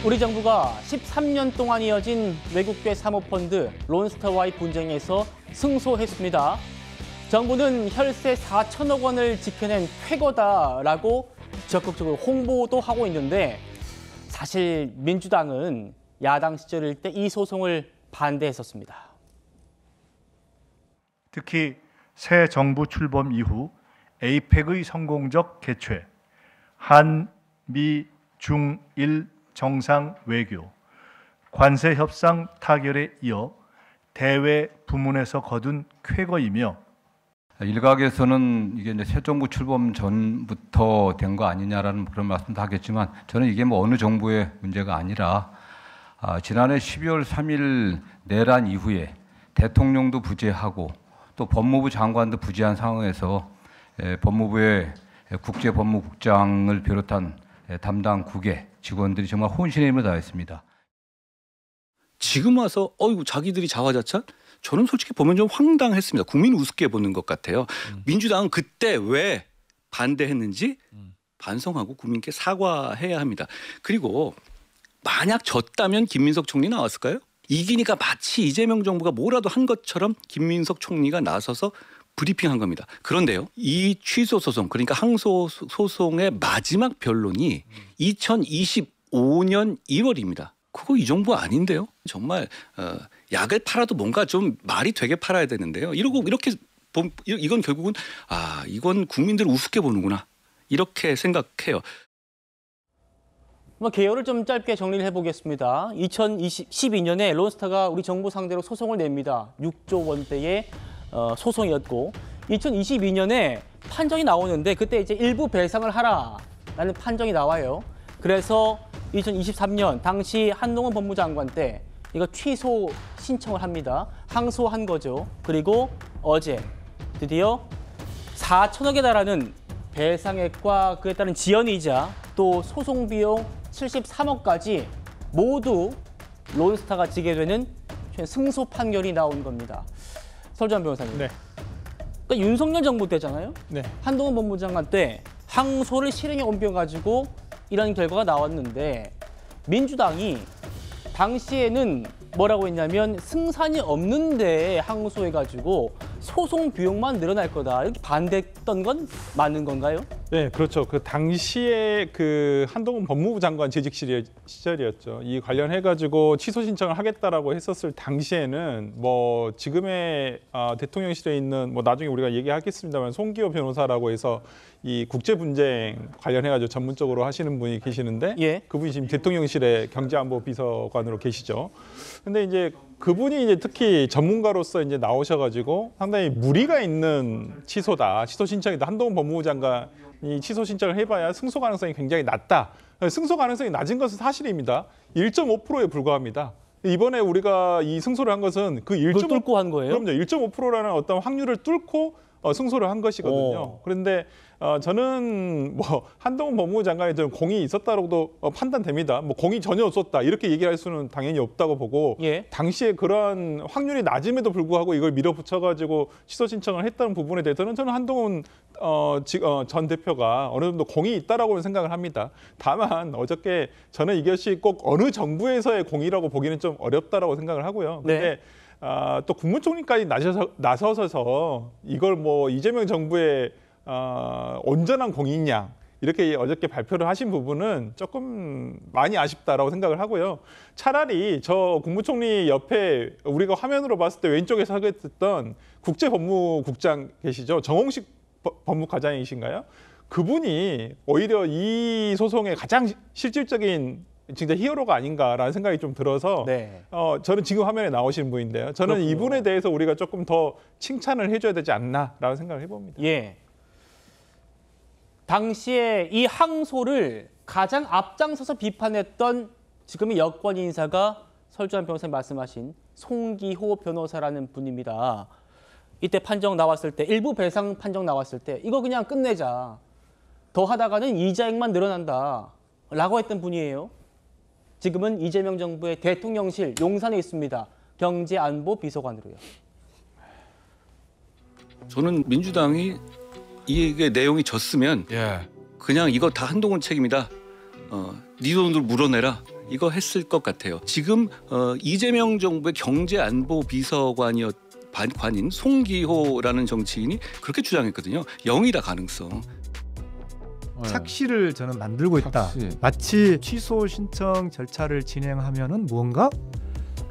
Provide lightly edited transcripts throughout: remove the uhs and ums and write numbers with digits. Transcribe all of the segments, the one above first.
우리 정부가 13년 동안 이어진 외국계 사모펀드 론스타와의 분쟁에서 승소했습니다. 정부는 혈세 4천억 원을 지켜낸 쾌거다라고 적극적으로 홍보도 하고 있는데 사실 민주당은 야당 시절일 때 이 소송을 반대했었습니다. 특히 새 정부 출범 이후 에이펙의 성공적 개최, 한미 중일 정상 외교, 관세 협상 타결에 이어 대외 부문에서 거둔 쾌거이며 일각에서는 이게 이제 새 정부 출범 전부터 된 거 아니냐라는 그런 말씀도 하겠지만 저는 이게 뭐 어느 정부의 문제가 아니라 지난해 12월 3일 내란 이후에 대통령도 부재하고 또 법무부 장관도 부재한 상황에서 법무부의 국제법무국장을 비롯한 담당 국외 직원들이 정말 혼신의 힘을 다했습니다. 지금 와서 자기들이 자화자찬? 저는 솔직히 보면 좀 황당했습니다. 국민 우습게 보는 것 같아요. 민주당은 그때 왜 반대했는지 반성하고 국민께 사과해야 합니다. 그리고 만약 졌다면 김민석 총리 나왔을까요? 이기니까 마치 이재명 정부가 뭐라도 한 것처럼 김민석 총리가 나서서 브리핑한 겁니다. 그런데요, 이 취소 소송, 그러니까 항소 소송의 마지막 변론이 2025년 1월입니다. 그거 이 정부 아닌데요? 정말 약을 팔아도 뭔가 좀 말이 되게 팔아야 되는데요. 이렇게 이건 결국은 이건 국민들을 우습게 보는구나 이렇게 생각해요. 개요를 좀 짧게 정리를 해보겠습니다. 2012년에 론스타가 우리 정부 상대로 소송을 냅니다. 6조 원대의 소송이었고 2022년에 판정이 나오는데 그때 이제 일부 배상을 하라라는 판정이 나와요. 그래서 2023년 당시 한동훈 법무장관 때 이거 취소 신청을 합니다. 항소한 거죠. 그리고 어제 드디어 4천억에 달하는 배상액과 그에 따른 지연이자 또 소송 비용 73억까지 모두 론스타가 지게 되는 승소 판결이 나온 겁니다. 설주환 변호사님. 네. 그러니까 윤석열 정부 때잖아요. 네. 한동훈 법무장관 때 항소를 실행에 옮겨가지고 이런 결과가 나왔는데 민주당이 당시에는 뭐라고 했냐면 승산이 없는데 항소해가지고 소송 비용만 늘어날 거다 이렇게 반대했던 건 맞는 건가요? 네, 그렇죠. 그 당시에 그 한동훈 법무부 장관 재직 시절이었죠. 이 관련해가지고 취소 신청을 하겠다라고 했었을 당시에는 뭐 지금의 대통령실에 있는 뭐 나중에 우리가 얘기하겠습니다만 송기호 변호사라고 해서 이 국제 분쟁 관련해가지고 전문적으로 하시는 분이 계시는데 예. 그분이 지금 대통령실의 경제안보 비서관으로 계시죠. 근데 이제 그분이 이제 특히 전문가로서 이제 나오셔가지고 상당히 무리가 있는 취소다, 취소 신청이다. 한동훈 법무부 장관이 취소 신청을 해봐야 승소 가능성이 굉장히 낮다. 승소 가능성이 낮은 것은 사실입니다. 1.5%에 불과합니다. 이번에 우리가 이 승소를 한 것은 그 1.5% 뚫고 한 거예요? 그럼요. 1.5%라는 어떤 확률을 뚫고 승소를 한 것이거든요. 그런데 저는 뭐 한동훈 법무부 장관에 좀 공이 있었다고도 판단됩니다. 뭐 공이 전혀 없었다 이렇게 얘기할 수는 당연히 없다고 보고 예. 당시에 그러한 확률이 낮음에도 불구하고 이걸 밀어붙여가지고 취소 신청을 했다는 부분에 대해서는 저는 한동훈 전 대표가 어느 정도 공이 있다라고 생각을 합니다. 다만 어저께 저는 이것이 꼭 어느 정부에서의 공이라고 보기는 좀 어렵다라고 생각을 하고요. 근데 네. 또 국무총리까지 나서서 이걸 뭐 이재명 정부의 온전한 공이냐 이렇게 어저께 발표를 하신 부분은 조금 많이 아쉽다라고 생각을 하고요. 차라리 저 국무총리 옆에 우리가 화면으로 봤을 때 왼쪽에 서 있었던 국제법무국장 계시죠? 정홍식 법무과장이신가요? 그분이 오히려 이 소송의 가장 실질적인 진짜 히어로가 아닌가라는 생각이 좀 들어서 네. 저는 지금 화면에 나오시는 분인데요. 저는 그렇군요. 이분에 대해서 우리가 조금 더 칭찬을 해줘야 되지 않나라는 생각을 해봅니다. 예. 당시에 이 항소를 가장 앞장서서 비판했던 지금의 여권 인사가 설주환 변호사님 말씀하신 송기호 변호사라는 분입니다. 이때 판정 나왔을 때 일부 배상 판정 나왔을 때 이거 그냥 끝내자. 더 하다가는 이자액만 늘어난다 라고 했던 분이에요. 지금은 이재명 정부의 대통령실 용산에 있습니다. 경제안보 비서관으로요. 저는 민주당이 이게 내용이 졌으면 그냥 이거 다 한동훈 책임이다. 네 돈으로 물어내라. 이거 했을 것 같아요. 지금 이재명 정부의 경제안보비서관인 송기호라는 정치인이 그렇게 주장했거든요. 0이다 가능성. 착시를 저는 만들고 있다. 착시. 마치 취소 신청 절차를 진행하면은 무언가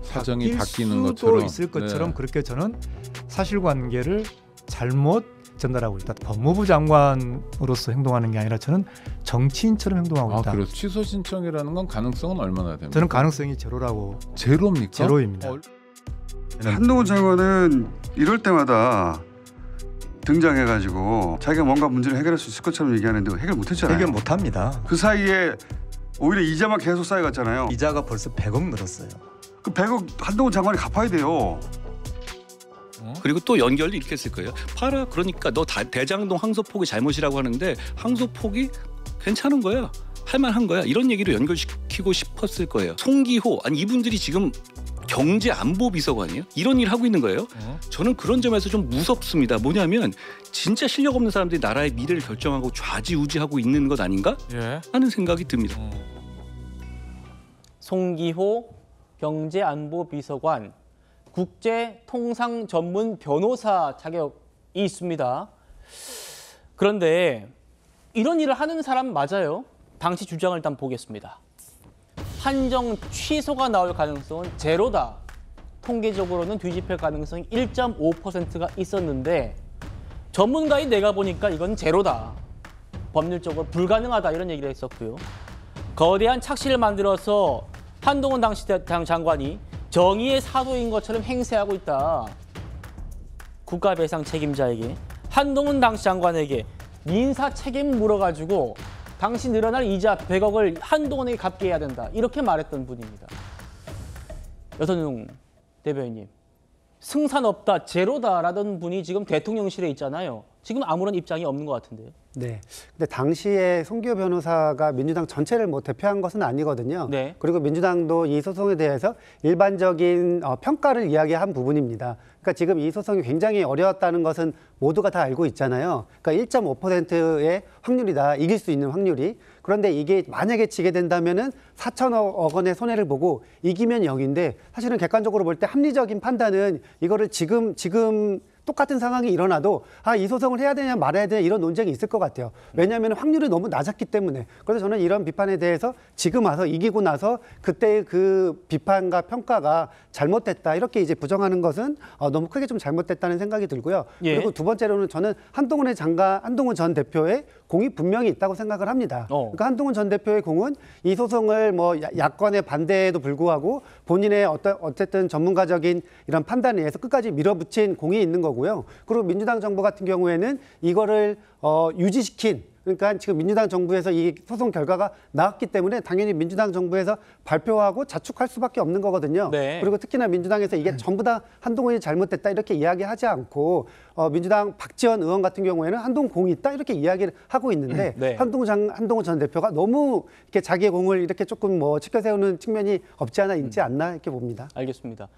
사정이 바뀌는 수도 것처럼 있을 것처럼 네. 그렇게 저는 사실관계를 잘못 전달하고 있다. 법무부 장관으로서 행동하는 게 아니라 저는 정치인처럼 행동하고 있다. 그래서 취소 신청이라는 건 가능성은 얼마나 됩니까? 저는 가능성이 제로라고. 제로입니까? 제로입니다. 한동훈 장관은 이럴 때마다 등장해가지고 자기가 뭔가 문제를 해결할 수 있을 것처럼 얘기하는데 해결 못했잖아요. 해결 못합니다. 그 사이에 오히려 이자만 계속 쌓여갔잖아요. 이자가 벌써 100억 늘었어요. 그 100억 한동훈 장관이 갚아야 돼요. 그리고 또 연결도 이렇게 했을 거예요. 봐라, 그러니까 너 대장동 항소폭이 잘못이라고 하는데 항소폭이 괜찮은 거야. 할만한 거야. 이런 얘기로 연결시키고 싶었을 거예요. 송기호, 아니 이분들이 지금 경제안보비서관이에요? 이런 일 하고 있는 거예요? 저는 그런 점에서 좀 무섭습니다. 뭐냐면 진짜 실력 없는 사람들이 나라의 미래를 결정하고 좌지우지하고 있는 것 아닌가? 하는 생각이 듭니다. 송기호 경제안보비서관 국제통상 전문 변호사 자격이 있습니다. 그런데 이런 일을 하는 사람 맞아요? 당시 주장을 일단 보겠습니다. 판정 취소가 나올 가능성은 제로다. 통계적으로는 뒤집힐 가능성이 1.5%가 있었는데 전문가인 내가 보니까 이건 제로다. 법률적으로 불가능하다 이런 얘기를 했었고요. 거대한 착시를 만들어서 한동훈 당시 장관이 정의의 사도인 것처럼 행세하고 있다. 국가배상 책임자에게 한동훈 당시 장관에게 민사 책임 물어가지고 당시 늘어날 이자 100억을 한동훈에게 갚게 해야 된다. 이렇게 말했던 분입니다. 여선웅 대변인님, 승산 없다, 제로다라던 분이 지금 대통령실에 있잖아요. 지금 아무런 입장이 없는 것 같은데요. 네. 근데 당시에 송기호 변호사가 민주당 전체를 뭐 대표한 것은 아니거든요. 네. 그리고 민주당도 이 소송에 대해서 일반적인 평가를 이야기한 부분입니다. 그러니까 지금 이 소송이 굉장히 어려웠다는 것은 모두가 다 알고 있잖아요. 그러니까 1.5%의 확률이다. 이길 수 있는 확률이. 그런데 이게 만약에 지게 된다면은 4천억 원의 손해를 보고 이기면 0인데 사실은 객관적으로 볼 때 합리적인 판단은 이거를 지금 똑같은 상황이 일어나도 이 소송을 해야 되냐 말아야 되냐 이런 논쟁이 있을 것 같아요. 왜냐하면 확률이 너무 낮았기 때문에. 그래서 저는 이런 비판에 대해서 지금 와서 이기고 나서 그때의 그 비판과 평가가 잘못됐다 이렇게 이제 부정하는 것은 너무 크게 좀 잘못됐다는 생각이 들고요. 예. 그리고 두 번째로는 저는 한동훈 전 대표의 공이 분명히 있다고 생각을 합니다. 그러니까 한동훈 전 대표의 공은 이 소송을 뭐 야권의 반대에도 불구하고 본인의 어쨌든 전문가적인 이런 판단에 의해서 끝까지 밀어붙인 공이 있는 거고요. 그리고 민주당 정부 같은 경우에는 이거를 유지시킨, 그러니까 지금 민주당 정부에서 이 소송 결과가 나왔기 때문에 당연히 민주당 정부에서 발표하고 자축할 수밖에 없는 거거든요. 네. 그리고 특히나 민주당에서 이게 전부 다 한동훈이 잘못됐다 이렇게 이야기하지 않고 민주당 박지원 의원 같은 경우에는 한동훈 공이 있다 이렇게 이야기를 하고 있는데 네. 한동훈 전 대표가 너무 이렇게 자기의 공을 이렇게 조금 뭐 치켜세우는 측면이 없지 않아 있지 않나 이렇게 봅니다. 알겠습니다.